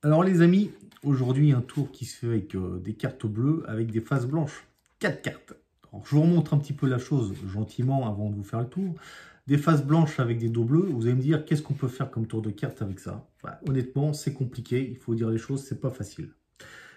Alors les amis, aujourd'hui un tour qui se fait avec des cartes bleues avec des faces blanches. 4 cartes. Alors, je vous remontre un petit peu la chose gentiment avant de vous faire le tour. Des faces blanches avec des dos bleus, vous allez me dire qu'est-ce qu'on peut faire comme tour de cartes avec ça. Bah, honnêtement, c'est compliqué, il faut dire les choses, c'est pas facile.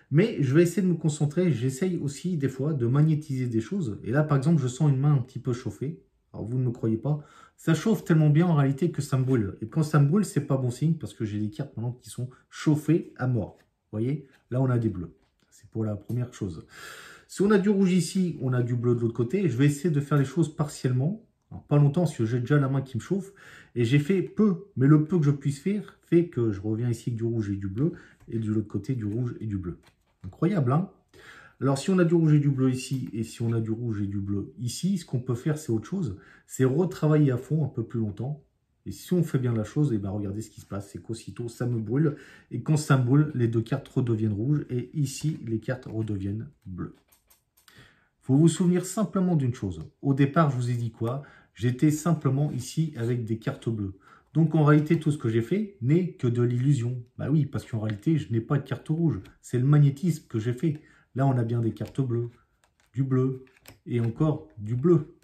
Mais je vais essayer de me concentrer, j'essaye aussi des fois de magnétiser des choses. Et là par exemple, je sens une main un petit peu chauffée. Alors vous ne me croyez pas, ça chauffe tellement bien en réalité que ça me brûle. Et quand ça me brûle, c'est pas bon signe parce que j'ai des cartes maintenant qui sont chauffées à mort. Vous voyez, là on a des bleus. C'est pour la première chose. Si on a du rouge ici, on a du bleu de l'autre côté. Je vais essayer de faire les choses partiellement. Alors, pas longtemps parce que j'ai déjà la main qui me chauffe. Et j'ai fait peu, mais le peu que je puisse faire fait que je reviens ici avec du rouge et du bleu. Et de l'autre côté, du rouge et du bleu. Incroyable, hein? Alors, si on a du rouge et du bleu ici, et si on a du rouge et du bleu ici, ce qu'on peut faire, c'est autre chose. C'est retravailler à fond un peu plus longtemps. Et si on fait bien la chose, et ben regardez ce qui se passe, c'est qu'aussitôt, ça me brûle. Et quand ça me brûle, les deux cartes redeviennent rouges. Et ici, les cartes redeviennent bleues. Il faut vous souvenir simplement d'une chose. Au départ, je vous ai dit quoi? J'étais simplement ici avec des cartes bleues. Donc, en réalité, tout ce que j'ai fait n'est que de l'illusion. Bah oui, parce qu'en réalité, je n'ai pas de carte rouge. C'est le magnétisme que j'ai fait. Là, on a bien des cartes bleues, du bleu et encore du bleu.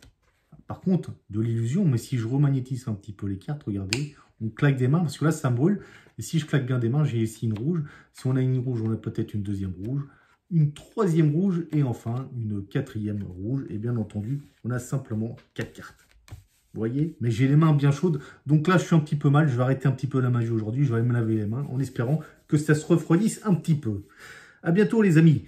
Par contre, de l'illusion, mais si je remagnétise un petit peu les cartes, regardez, on claque des mains, parce que là, ça me brûle. Et si je claque bien des mains, j'ai ici une rouge. Si on a une rouge, on a peut-être une deuxième rouge, une troisième rouge et enfin une quatrième rouge. Et bien entendu, on a simplement 4 cartes. Vous voyez? Mais j'ai les mains bien chaudes. Donc là, je suis un petit peu mal. Je vais arrêter un petit peu la magie aujourd'hui. Je vais aller me laver les mains en espérant que ça se refroidisse un petit peu. À bientôt les amis.